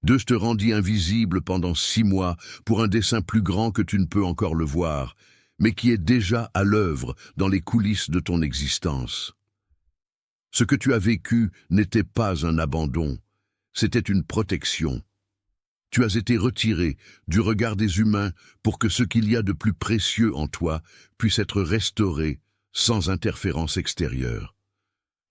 Dieu te rendit invisible pendant 6 mois pour un dessein plus grand que tu ne peux encore le voir, mais qui est déjà à l'œuvre dans les coulisses de ton existence. Ce que tu as vécu n'était pas un abandon, c'était une protection. Tu as été retiré du regard des humains pour que ce qu'il y a de plus précieux en toi puisse être restauré sans interférence extérieure.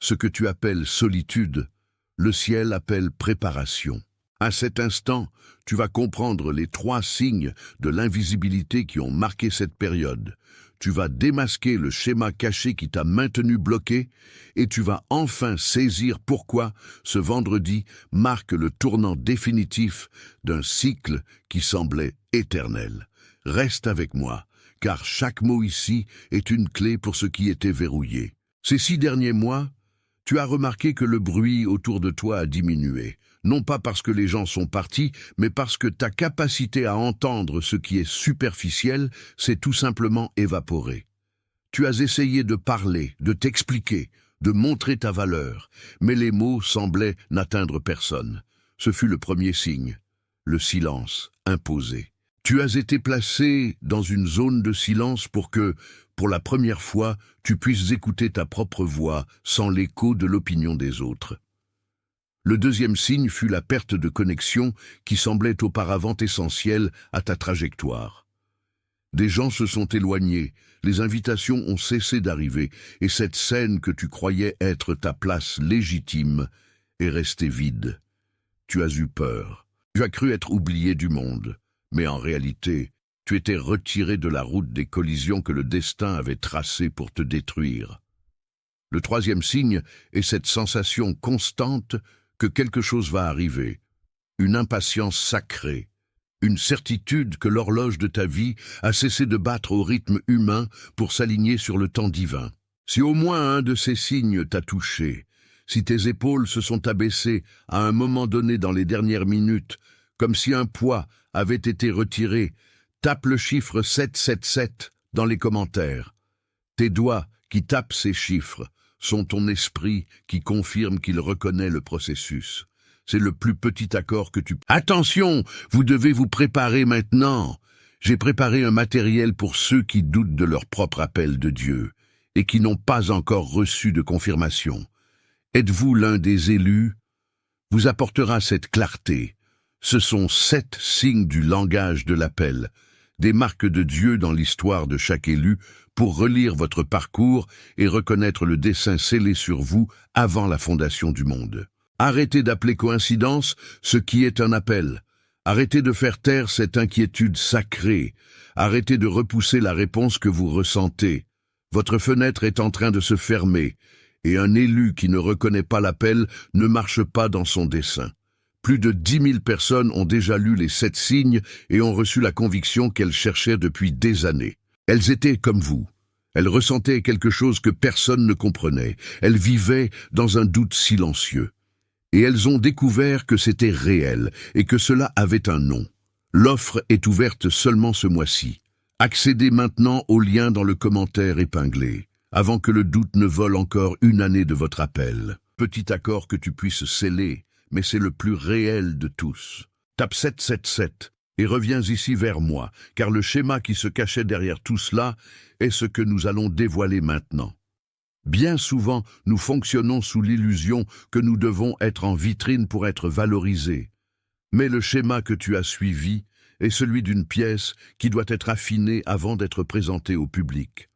Ce que tu appelles solitude, le ciel appelle préparation. À cet instant, tu vas comprendre les 3 signes de l'invisibilité qui ont marqué cette période. Tu vas démasquer le schéma caché qui t'a maintenu bloqué et tu vas enfin saisir pourquoi ce vendredi marque le tournant définitif d'un cycle qui semblait éternel. Reste avec moi, car chaque mot ici est une clé pour ce qui était verrouillé. Ces 6 derniers mois, tu as remarqué que le bruit autour de toi a diminué. Non pas parce que les gens sont partis, mais parce que ta capacité à entendre ce qui est superficiel s'est tout simplement évaporée. Tu as essayé de parler, de t'expliquer, de montrer ta valeur, mais les mots semblaient n'atteindre personne. Ce fut le premier signe, le silence imposé. Tu as été placé dans une zone de silence pour que, pour la première fois, tu puisses écouter ta propre voix sans l'écho de l'opinion des autres. Le deuxième signe fut la perte de connexion qui semblait auparavant essentielle à ta trajectoire. Des gens se sont éloignés, les invitations ont cessé d'arriver, et cette scène que tu croyais être ta place légitime est restée vide. Tu as eu peur, tu as cru être oublié du monde, mais en réalité, tu étais retiré de la route des collisions que le destin avait tracées pour te détruire. Le troisième signe est cette sensation constante que quelque chose va arriver, une impatience sacrée, une certitude que l'horloge de ta vie a cessé de battre au rythme humain pour s'aligner sur le temps divin. Si au moins un de ces signes t'a touché, si tes épaules se sont abaissées à un moment donné dans les dernières minutes, comme si un poids avait été retiré, tape le chiffre 777 dans les commentaires. Tes doigts qui tapent ces chiffres sont ton esprit qui confirme qu'il reconnaît le processus. C'est le plus petit accord que tu... Attention, vous devez vous préparer maintenant. J'ai préparé un matériel pour ceux qui doutent de leur propre appel de Dieu et qui n'ont pas encore reçu de confirmation. Êtes-vous l'un des élus? Vous apportera cette clarté. Ce sont 7 signes du langage de l'appel, des marques de Dieu dans l'histoire de chaque élu pour relire votre parcours et reconnaître le dessein scellé sur vous avant la fondation du monde. Arrêtez d'appeler coïncidence ce qui est un appel. Arrêtez de faire taire cette inquiétude sacrée. Arrêtez de repousser la réponse que vous ressentez. Votre fenêtre est en train de se fermer, et un élu qui ne reconnaît pas l'appel ne marche pas dans son dessein. Plus de 10 000 personnes ont déjà lu les 7 signes et ont reçu la conviction qu'elles cherchaient depuis des années. Elles étaient comme vous. Elles ressentaient quelque chose que personne ne comprenait. Elles vivaient dans un doute silencieux. Et elles ont découvert que c'était réel et que cela avait un nom. L'offre est ouverte seulement ce mois-ci. Accédez maintenant au lien dans le commentaire épinglé, avant que le doute ne vole encore une année de votre appel. Petit accord que tu puisses sceller, mais c'est le plus réel de tous. Tape 777 et reviens ici vers moi, car le schéma qui se cachait derrière tout cela est ce que nous allons dévoiler maintenant. Bien souvent, nous fonctionnons sous l'illusion que nous devons être en vitrine pour être valorisés. Mais le schéma que tu as suivi est celui d'une pièce qui doit être affinée avant d'être présentée au public.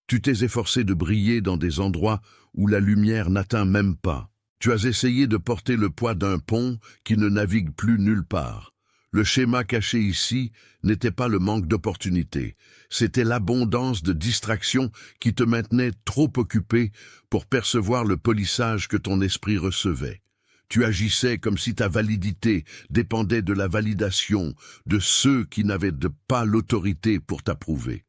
Tu t'es efforcé de briller dans des endroits où la lumière n'atteint même pas. Tu as essayé de porter le poids d'un pont qui ne navigue plus nulle part. Le schéma caché ici n'était pas le manque d'opportunités, c'était l'abondance de distractions qui te maintenait trop occupé pour percevoir le polissage que ton esprit recevait. Tu agissais comme si ta validité dépendait de la validation de ceux qui n'avaient pas l'autorité pour t'approuver.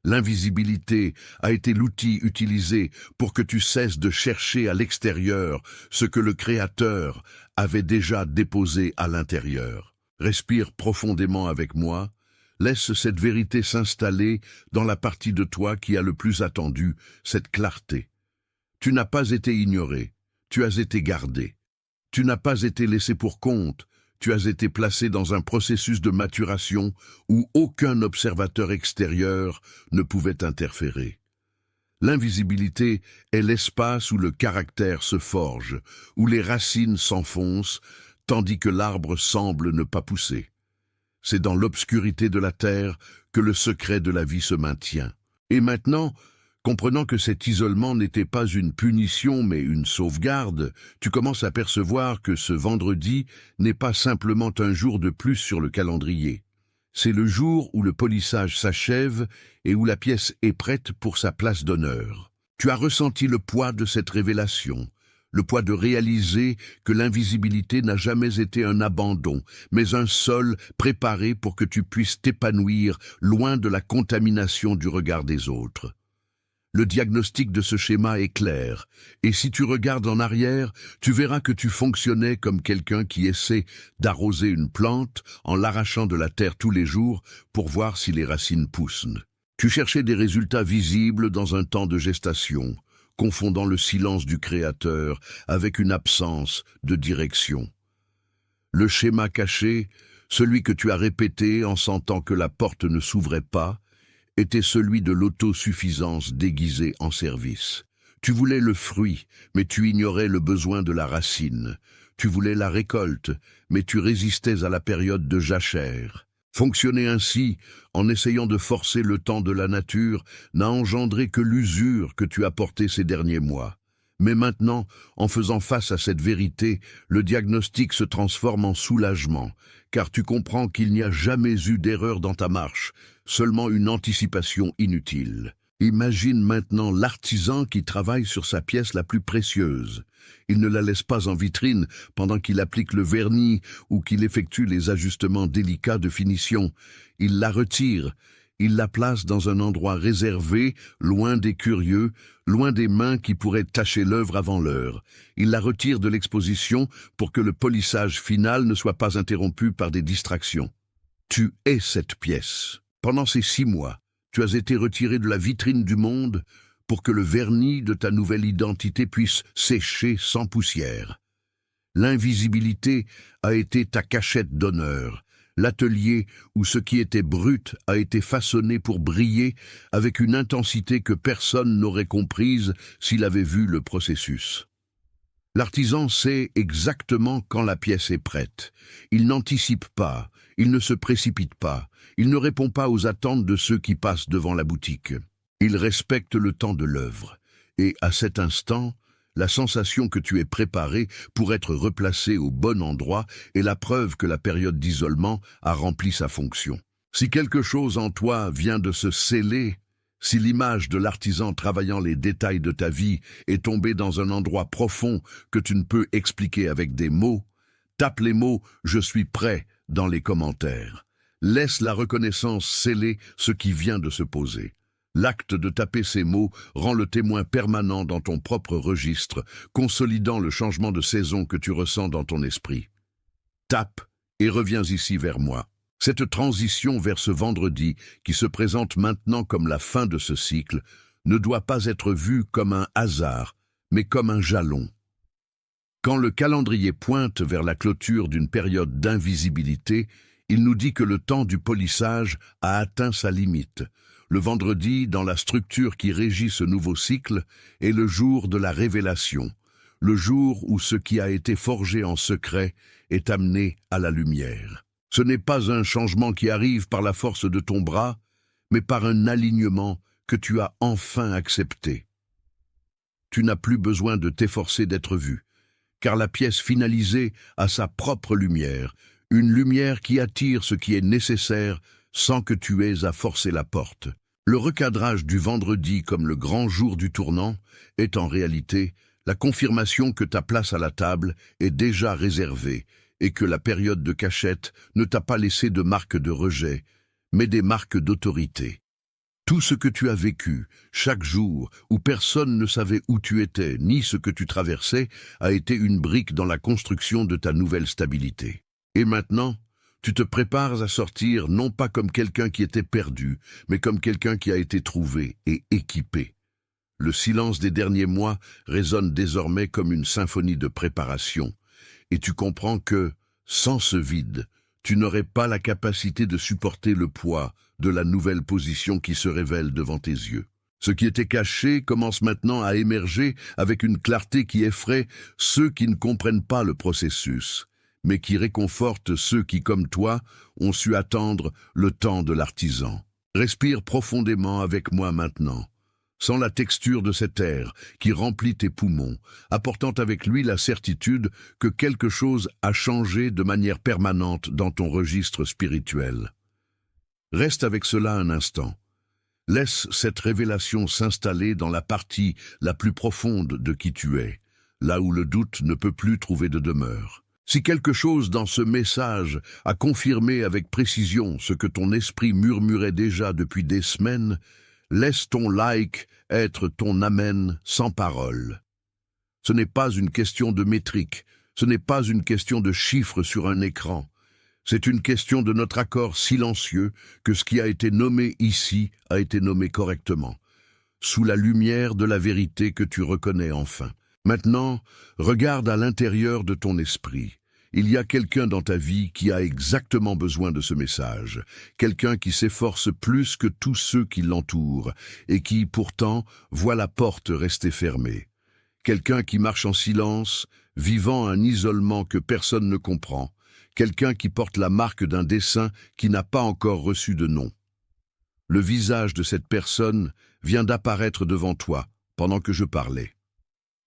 L'invisibilité a été l'outil utilisé pour que tu cesses de chercher à l'extérieur ce que le Créateur avait déjà déposé à l'intérieur. Respire profondément avec moi, laisse cette vérité s'installer dans la partie de toi qui a le plus attendu, cette clarté. Tu n'as pas été ignoré, tu as été gardé. Tu n'as pas été laissé pour compte, Tu as été placé dans un processus de maturation où aucun observateur extérieur ne pouvait interférer. L'invisibilité est l'espace où le caractère se forge, où les racines s'enfoncent, tandis que l'arbre semble ne pas pousser. C'est dans l'obscurité de la terre que le secret de la vie se maintient. Et maintenant, comprenant que cet isolement n'était pas une punition mais une sauvegarde, tu commences à percevoir que ce vendredi n'est pas simplement un jour de plus sur le calendrier. C'est le jour où le polissage s'achève et où la pièce est prête pour sa place d'honneur. Tu as ressenti le poids de cette révélation, le poids de réaliser que l'invisibilité n'a jamais été un abandon, mais un sol préparé pour que tu puisses t'épanouir loin de la contamination du regard des autres. Le diagnostic de ce schéma est clair, et si tu regardes en arrière, tu verras que tu fonctionnais comme quelqu'un qui essaie d'arroser une plante en l'arrachant de la terre tous les jours pour voir si les racines poussent. Tu cherchais des résultats visibles dans un temps de gestation, confondant le silence du créateur avec une absence de direction. Le schéma caché, celui que tu as répété en sentant que la porte ne s'ouvrait pas, était celui de l'autosuffisance déguisée en service. Tu voulais le fruit, mais tu ignorais le besoin de la racine. Tu voulais la récolte, mais tu résistais à la période de jachère. Fonctionner ainsi, en essayant de forcer le temps de la nature, n'a engendré que l'usure que tu as portée ces derniers mois. Mais maintenant, en faisant face à cette vérité, le diagnostic se transforme en soulagement, car tu comprends qu'il n'y a jamais eu d'erreur dans ta marche, seulement une anticipation inutile. Imagine maintenant l'artisan qui travaille sur sa pièce la plus précieuse. Il ne la laisse pas en vitrine pendant qu'il applique le vernis ou qu'il effectue les ajustements délicats de finition. Il la retire. Il la place dans un endroit réservé, loin des curieux, loin des mains qui pourraient tacher l'œuvre avant l'heure. Il la retire de l'exposition pour que le polissage final ne soit pas interrompu par des distractions. Tu es cette pièce. Pendant ces 6 mois, tu as été retiré de la vitrine du monde pour que le vernis de ta nouvelle identité puisse sécher sans poussière. L'invisibilité a été ta cachette d'honneur, l'atelier où ce qui était brut a été façonné pour briller avec une intensité que personne n'aurait comprise s'il avait vu le processus. L'artisan sait exactement quand la pièce est prête. Il n'anticipe pas, il ne se précipite pas, il ne répond pas aux attentes de ceux qui passent devant la boutique. Il respecte le temps de l'œuvre. Et à cet instant, la sensation que tu es préparé pour être replacé au bon endroit est la preuve que la période d'isolement a rempli sa fonction. Si quelque chose en toi vient de se sceller, si l'image de l'artisan travaillant les détails de ta vie est tombée dans un endroit profond que tu ne peux expliquer avec des mots, tape les mots « Je suis prêt » dans les commentaires. Laisse la reconnaissance sceller ce qui vient de se poser. L'acte de taper ces mots rend le témoin permanent dans ton propre registre, consolidant le changement de saison que tu ressens dans ton esprit. Tape et reviens ici vers moi. Cette transition vers ce vendredi, qui se présente maintenant comme la fin de ce cycle, ne doit pas être vue comme un hasard, mais comme un jalon. Quand le calendrier pointe vers la clôture d'une période d'invisibilité, il nous dit que le temps du polissage a atteint sa limite. Le vendredi, dans la structure qui régit ce nouveau cycle, est le jour de la révélation, le jour où ce qui a été forgé en secret est amené à la lumière. Ce n'est pas un changement qui arrive par la force de ton bras, mais par un alignement que tu as enfin accepté. Tu n'as plus besoin de t'efforcer d'être vu, car la pièce finalisée a sa propre lumière, une lumière qui attire ce qui est nécessaire sans que tu aies à forcer la porte. Le recadrage du vendredi comme le grand jour du tournant est en réalité la confirmation que ta place à la table est déjà réservée et que la période de cachette ne t'a pas laissé de marques de rejet, mais des marques d'autorité. Tout ce que tu as vécu, chaque jour, où personne ne savait où tu étais, ni ce que tu traversais, a été une brique dans la construction de ta nouvelle stabilité. Et maintenant, tu te prépares à sortir non pas comme quelqu'un qui était perdu, mais comme quelqu'un qui a été trouvé et équipé. Le silence des derniers mois résonne désormais comme une symphonie de préparation, et tu comprends que, Sans ce vide, tu n'aurais pas la capacité de supporter le poids de la nouvelle position qui se révèle devant tes yeux. Ce qui était caché commence maintenant à émerger avec une clarté qui effraie ceux qui ne comprennent pas le processus, mais qui réconforte ceux qui, comme toi, ont su attendre le temps de l'artisan. Respire profondément avec moi maintenant. Sens la texture de cet air qui remplit tes poumons, apportant avec lui la certitude que quelque chose a changé de manière permanente dans ton registre spirituel. Reste avec cela un instant. Laisse cette révélation s'installer dans la partie la plus profonde de qui tu es, là où le doute ne peut plus trouver de demeure. Si quelque chose dans ce message a confirmé avec précision ce que ton esprit murmurait déjà depuis des semaines, laisse ton like être ton amen sans parole. Ce n'est pas une question de métrique, ce n'est pas une question de chiffres sur un écran. C'est une question de notre accord silencieux que ce qui a été nommé ici a été nommé correctement, sous la lumière de la vérité que tu reconnais enfin. Maintenant, regarde à l'intérieur de ton esprit. Il y a quelqu'un dans ta vie qui a exactement besoin de ce message, quelqu'un qui s'efforce plus que tous ceux qui l'entourent et qui, pourtant, voit la porte rester fermée. Quelqu'un qui marche en silence, vivant un isolement que personne ne comprend, quelqu'un qui porte la marque d'un dessein qui n'a pas encore reçu de nom. Le visage de cette personne vient d'apparaître devant toi pendant que je parlais.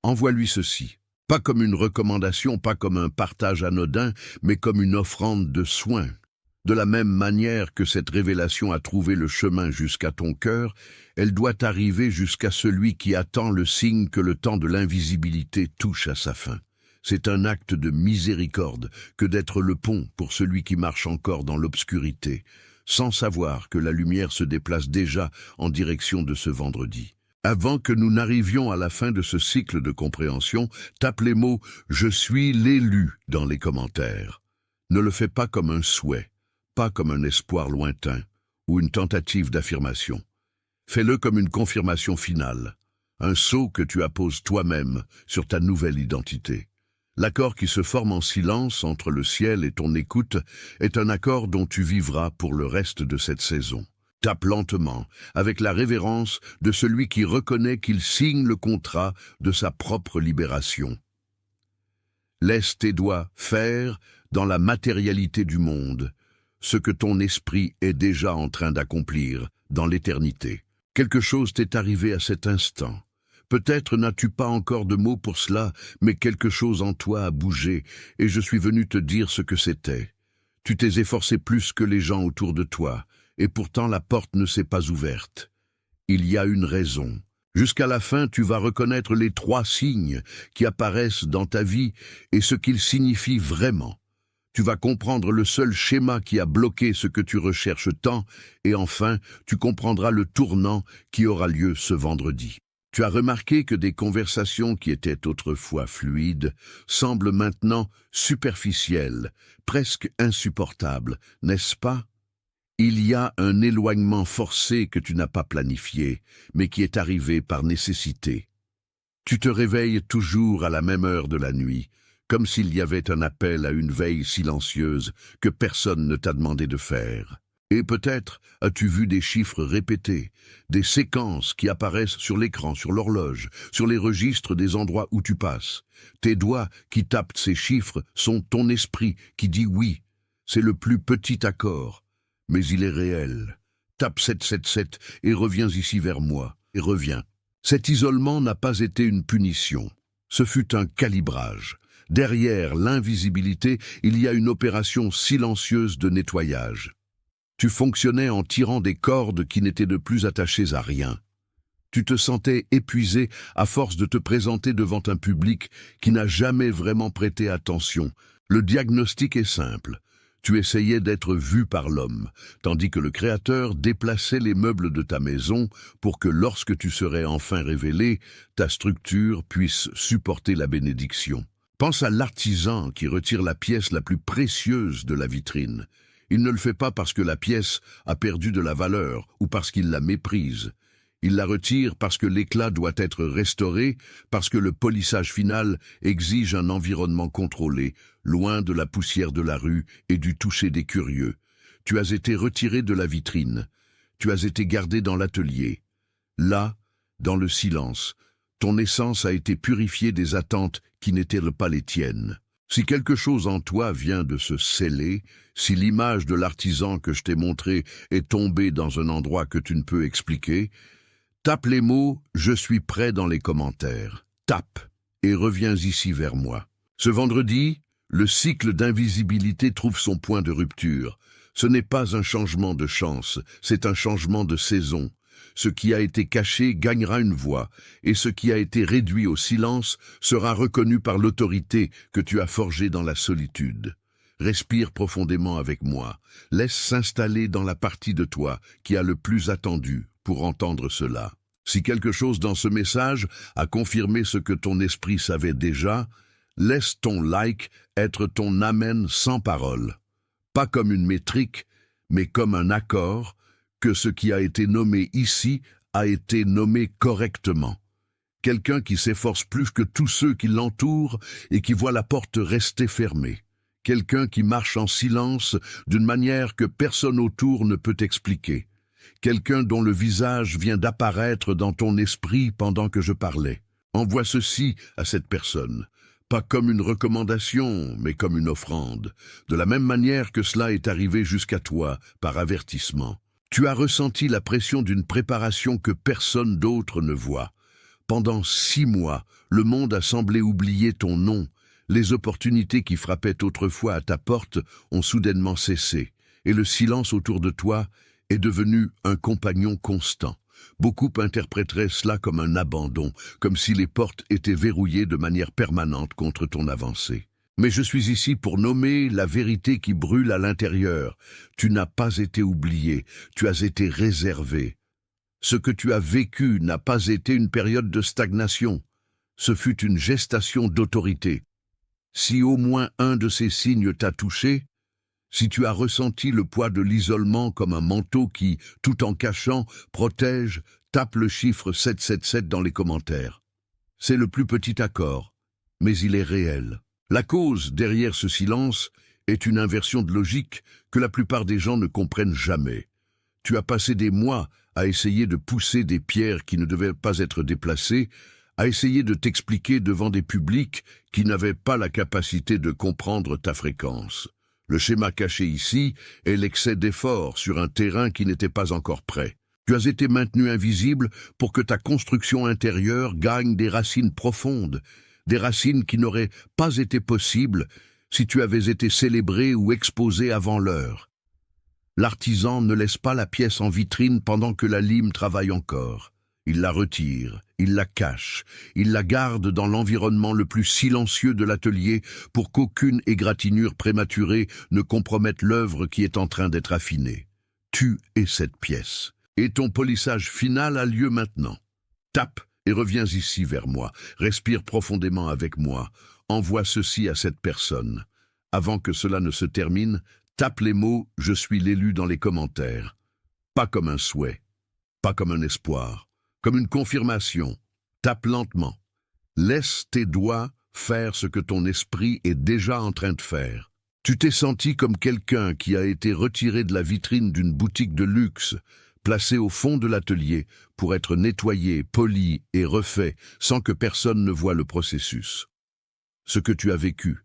Envoie-lui ceci. Pas comme une recommandation, pas comme un partage anodin, mais comme une offrande de soins. De la même manière que cette révélation a trouvé le chemin jusqu'à ton cœur, elle doit arriver jusqu'à celui qui attend le signe que le temps de l'invisibilité touche à sa fin. C'est un acte de miséricorde que d'être le pont pour celui qui marche encore dans l'obscurité, sans savoir que la lumière se déplace déjà en direction de ce vendredi. Avant que nous n'arrivions à la fin de ce cycle de compréhension, tape les mots « Je suis l'élu » dans les commentaires. Ne le fais pas comme un souhait, pas comme un espoir lointain ou une tentative d'affirmation. Fais-le comme une confirmation finale, un sceau que tu apposes toi-même sur ta nouvelle identité. L'accord qui se forme en silence entre le ciel et ton écoute est un accord dont tu vivras pour le reste de cette saison. Tape lentement, avec la révérence de celui qui reconnaît qu'il signe le contrat de sa propre libération. Laisse tes doigts faire, dans la matérialité du monde, ce que ton esprit est déjà en train d'accomplir dans l'éternité. Quelque chose t'est arrivé à cet instant. Peut-être n'as-tu pas encore de mots pour cela, mais quelque chose en toi a bougé, et je suis venu te dire ce que c'était. Tu t'es efforcé plus que les gens autour de toi, et pourtant la porte ne s'est pas ouverte. Il y a une raison. Jusqu'à la fin, tu vas reconnaître les 3 signes qui apparaissent dans ta vie et ce qu'ils signifient vraiment. Tu vas comprendre le seul schéma qui a bloqué ce que tu recherches tant, et enfin, tu comprendras le tournant qui aura lieu ce vendredi. Tu as remarqué que des conversations qui étaient autrefois fluides semblent maintenant superficielles, presque insupportables, n'est-ce pas? Il y a un éloignement forcé que tu n'as pas planifié, mais qui est arrivé par nécessité. Tu te réveilles toujours à la même heure de la nuit, comme s'il y avait un appel à une veille silencieuse que personne ne t'a demandé de faire. Et peut-être as-tu vu des chiffres répétés, des séquences qui apparaissent sur l'écran, sur l'horloge, sur les registres des endroits où tu passes. Tes doigts qui tapent ces chiffres sont ton esprit qui dit oui. C'est le plus petit accord, mais il est réel. Tape 777 et reviens ici vers moi, et reviens. Cet isolement n'a pas été une punition, ce fut un calibrage. Derrière l'invisibilité, il y a une opération silencieuse de nettoyage. Tu fonctionnais en tirant des cordes qui n'étaient de plus attachées à rien. Tu te sentais épuisé à force de te présenter devant un public qui n'a jamais vraiment prêté attention. Le diagnostic est simple. Tu essayais d'être vu par l'homme, tandis que le Créateur déplaçait les meubles de ta maison pour que lorsque tu serais enfin révélé, ta structure puisse supporter la bénédiction. Pense à l'artisan qui retire la pièce la plus précieuse de la vitrine. Il ne le fait pas parce que la pièce a perdu de la valeur ou parce qu'il la méprise. Il la retire parce que l'éclat doit être restauré, parce que le polissage final exige un environnement contrôlé, loin de la poussière de la rue et du toucher des curieux. Tu as été retiré de la vitrine. Tu as été gardé dans l'atelier. Là, dans le silence, ton essence a été purifiée des attentes qui n'étaient pas les tiennes. Si quelque chose en toi vient de se sceller, si l'image de l'artisan que je t'ai montré est tombée dans un endroit que tu ne peux expliquer, tape les mots « Je suis prêt » dans les commentaires. Tape et reviens ici vers moi. Ce vendredi, le cycle d'invisibilité trouve son point de rupture. Ce n'est pas un changement de chance, c'est un changement de saison. Ce qui a été caché gagnera une voix, et ce qui a été réduit au silence sera reconnu par l'autorité que tu as forgée dans la solitude. Respire profondément avec moi. Laisse s'installer dans la partie de toi qui a le plus attendu pour entendre cela. Si quelque chose dans ce message a confirmé ce que ton esprit savait déjà, laisse ton like être ton amen sans parole. Pas comme une métrique, mais comme un accord, que ce qui a été nommé ici a été nommé correctement. Quelqu'un qui s'efforce plus que tous ceux qui l'entourent et qui voit la porte rester fermée. Quelqu'un qui marche en silence d'une manière que personne autour ne peut expliquer. Quelqu'un dont le visage vient d'apparaître dans ton esprit pendant que je parlais. Envoie ceci à cette personne. Pas comme une recommandation, mais comme une offrande. De la même manière que cela est arrivé jusqu'à toi, par avertissement. Tu as ressenti la pression d'une préparation que personne d'autre ne voit. Pendant 6 mois, le monde a semblé oublier ton nom. Les opportunités qui frappaient autrefois à ta porte ont soudainement cessé, et le silence autour de toi est devenu un compagnon constant. Beaucoup interpréteraient cela comme un abandon, comme si les portes étaient verrouillées de manière permanente contre ton avancée. Mais je suis ici pour nommer la vérité qui brûle à l'intérieur. Tu n'as pas été oublié, tu as été réservé. Ce que tu as vécu n'a pas été une période de stagnation. Ce fut une gestation d'autorité. Si au moins un de ces signes t'a touché, si tu as ressenti le poids de l'isolement comme un manteau qui, tout en cachant, protège, tape le chiffre 777 dans les commentaires. C'est le plus petit accord, mais il est réel. La cause derrière ce silence est une inversion de logique que la plupart des gens ne comprennent jamais. Tu as passé des mois à essayer de pousser des pierres qui ne devaient pas être déplacées, à essayer de t'expliquer devant des publics qui n'avaient pas la capacité de comprendre ta fréquence. Le schéma caché ici est l'excès d'effort sur un terrain qui n'était pas encore prêt. Tu as été maintenu invisible pour que ta construction intérieure gagne des racines profondes, des racines qui n'auraient pas été possibles si tu avais été célébré ou exposé avant l'heure. L'artisan ne laisse pas la pièce en vitrine pendant que la lime travaille encore. Il la retire, il la cache, il la garde dans l'environnement le plus silencieux de l'atelier pour qu'aucune égratignure prématurée ne compromette l'œuvre qui est en train d'être affinée. Tu es cette pièce, et ton polissage final a lieu maintenant. Tape et reviens ici vers moi, respire profondément avec moi, envoie ceci à cette personne. Avant que cela ne se termine, tape les mots « Je suis l'élu » dans les commentaires. Pas comme un souhait, pas comme un espoir. Comme une confirmation, tape lentement. Laisse tes doigts faire ce que ton esprit est déjà en train de faire. Tu t'es senti comme quelqu'un qui a été retiré de la vitrine d'une boutique de luxe, placé au fond de l'atelier pour être nettoyé, poli et refait sans que personne ne voie le processus. Ce que tu as vécu,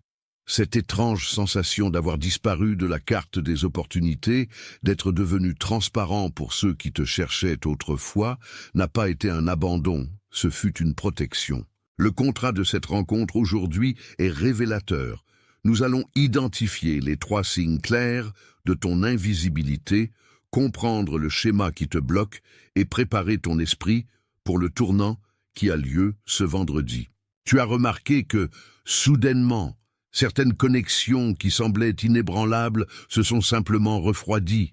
cette étrange sensation d'avoir disparu de la carte des opportunités, d'être devenu transparent pour ceux qui te cherchaient autrefois, n'a pas été un abandon, ce fut une protection. Le contrat de cette rencontre aujourd'hui est révélateur. Nous allons identifier les 3 signes clairs de ton invisibilité, comprendre le schéma qui te bloque et préparer ton esprit pour le tournant qui a lieu ce vendredi. Tu as remarqué que, soudainement, certaines connexions qui semblaient inébranlables se sont simplement refroidies.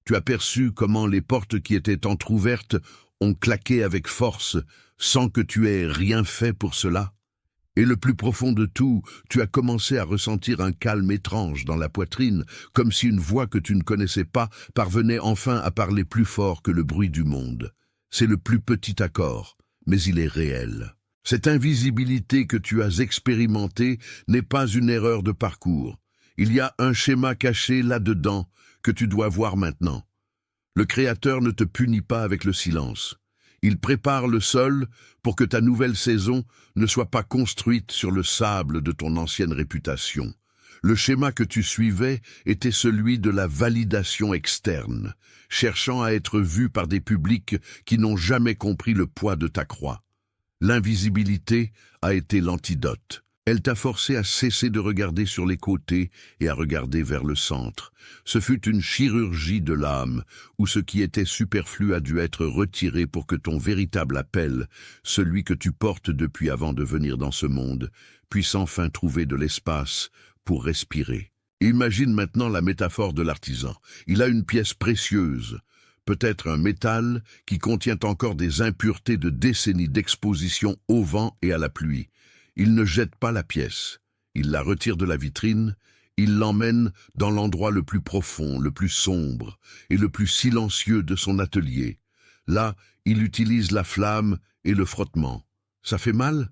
Tu as perçu comment les portes qui étaient entr'ouvertes ont claqué avec force, sans que tu aies rien fait pour cela. Et le plus profond de tout, tu as commencé à ressentir un calme étrange dans la poitrine, comme si une voix que tu ne connaissais pas parvenait enfin à parler plus fort que le bruit du monde. C'est le plus petit accord, mais il est réel. Cette invisibilité que tu as expérimentée n'est pas une erreur de parcours. Il y a un schéma caché là-dedans que tu dois voir maintenant. Le Créateur ne te punit pas avec le silence. Il prépare le sol pour que ta nouvelle saison ne soit pas construite sur le sable de ton ancienne réputation. Le schéma que tu suivais était celui de la validation externe, cherchant à être vu par des publics qui n'ont jamais compris le poids de ta croix. L'invisibilité a été l'antidote. Elle t'a forcé à cesser de regarder sur les côtés et à regarder vers le centre. Ce fut une chirurgie de l'âme, où ce qui était superflu a dû être retiré pour que ton véritable appel, celui que tu portes depuis avant de venir dans ce monde, puisse enfin trouver de l'espace pour respirer. Imagine maintenant la métaphore de l'artisan. Il a une pièce précieuse, peut-être un métal qui contient encore des impuretés de décennies d'exposition au vent et à la pluie. Il ne jette pas la pièce, il la retire de la vitrine, il l'emmène dans l'endroit le plus profond, le plus sombre et le plus silencieux de son atelier. Là, il utilise la flamme et le frottement. Ça fait mal?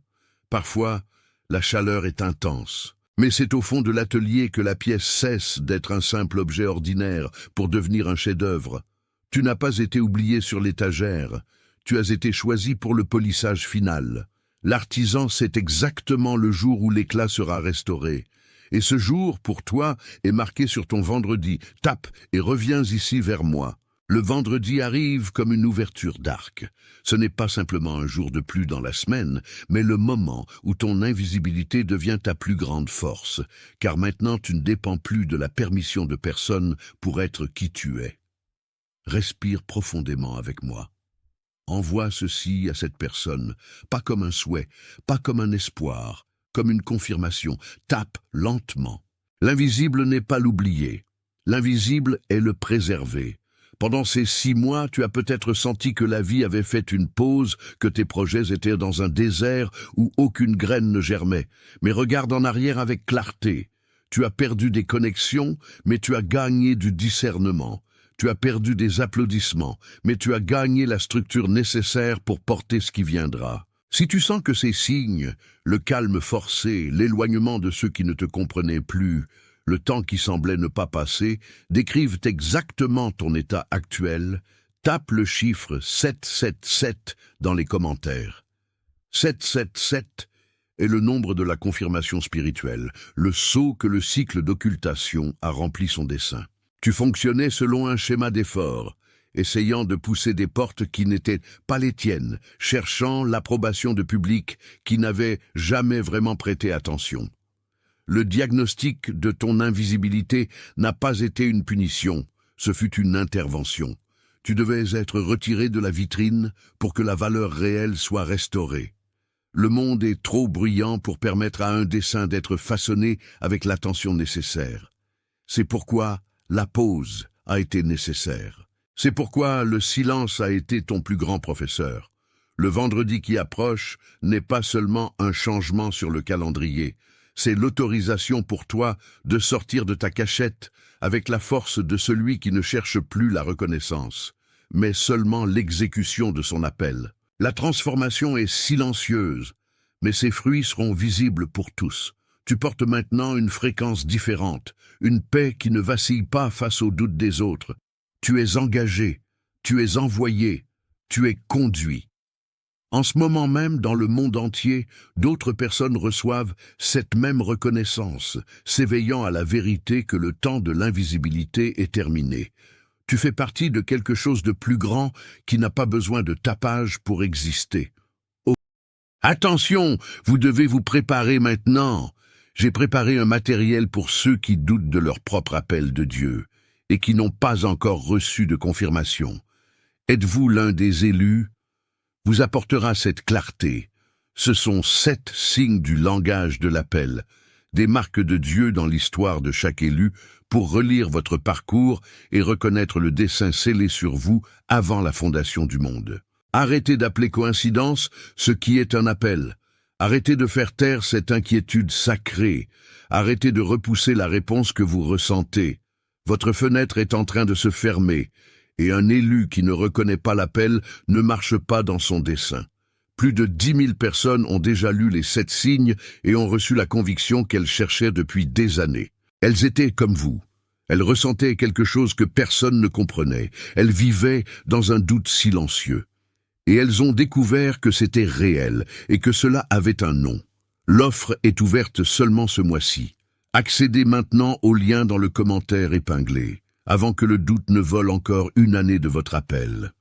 Parfois, la chaleur est intense. Mais c'est au fond de l'atelier que la pièce cesse d'être un simple objet ordinaire pour devenir un chef-d'œuvre. Tu n'as pas été oublié sur l'étagère, tu as été choisi pour le polissage final. L'artisan sait exactement le jour où l'éclat sera restauré. Et ce jour, pour toi, est marqué sur ton vendredi. Tape et reviens ici vers moi. Le vendredi arrive comme une ouverture d'arc. Ce n'est pas simplement un jour de plus dans la semaine, mais le moment où ton invisibilité devient ta plus grande force, car maintenant tu ne dépends plus de la permission de personne pour être qui tu es. Respire profondément avec moi. Envoie ceci à cette personne, pas comme un souhait, pas comme un espoir, comme une confirmation. Tape lentement. L'invisible n'est pas l'oublier. L'invisible est le préserver. Pendant ces 6 mois, tu as peut-être senti que la vie avait fait une pause, que tes projets étaient dans un désert où aucune graine ne germait. Mais regarde en arrière avec clarté. Tu as perdu des connexions, mais tu as gagné du discernement. Tu as perdu des applaudissements, mais tu as gagné la structure nécessaire pour porter ce qui viendra. Si tu sens que ces signes, le calme forcé, l'éloignement de ceux qui ne te comprenaient plus, le temps qui semblait ne pas passer, décrivent exactement ton état actuel, tape le chiffre 777 dans les commentaires. 777 est le nombre de la confirmation spirituelle, le sceau que le cycle d'occultation a rempli son dessein. Tu fonctionnais selon un schéma d'effort, essayant de pousser des portes qui n'étaient pas les tiennes, cherchant l'approbation de publics qui n'avaient jamais vraiment prêté attention. Le diagnostic de ton invisibilité n'a pas été une punition, ce fut une intervention. Tu devais être retiré de la vitrine pour que la valeur réelle soit restaurée. Le monde est trop bruyant pour permettre à un dessin d'être façonné avec l'attention nécessaire. C'est pourquoi la pause a été nécessaire. C'est pourquoi le silence a été ton plus grand professeur. Le vendredi qui approche n'est pas seulement un changement sur le calendrier, c'est l'autorisation pour toi de sortir de ta cachette avec la force de celui qui ne cherche plus la reconnaissance, mais seulement l'exécution de son appel. La transformation est silencieuse, mais ses fruits seront visibles pour tous. Tu portes maintenant une fréquence différente, une paix qui ne vacille pas face aux doutes des autres. Tu es engagé, tu es envoyé, tu es conduit. En ce moment même, dans le monde entier, d'autres personnes reçoivent cette même reconnaissance, s'éveillant à la vérité que le temps de l'invisibilité est terminé. Tu fais partie de quelque chose de plus grand qui n'a pas besoin de tapage pour exister. Oh. Attention, vous devez vous préparer maintenant. J'ai préparé un matériel pour ceux qui doutent de leur propre appel de Dieu et qui n'ont pas encore reçu de confirmation. Êtes-vous l'un des élus? Vous apportera cette clarté. Ce sont 7 signes du langage de l'appel, des marques de Dieu dans l'histoire de chaque élu pour relire votre parcours et reconnaître le dessein scellé sur vous avant la fondation du monde. Arrêtez d'appeler coïncidence ce qui est un appel. Arrêtez de faire taire cette inquiétude sacrée. Arrêtez de repousser la réponse que vous ressentez. Votre fenêtre est en train de se fermer Et un élu qui ne reconnaît pas l'appel ne marche pas dans son dessein. Plus de 10 000 personnes ont déjà lu les 7 signes et ont reçu la conviction qu'elles cherchaient depuis des années. Elles étaient comme vous. Elles ressentaient quelque chose que personne ne comprenait. Elles vivaient dans un doute silencieux. Et elles ont découvert que c'était réel et que cela avait un nom. L'offre est ouverte seulement ce mois-ci. Accédez maintenant au lien dans le commentaire épinglé, avant que le doute ne vole encore une année de votre appel.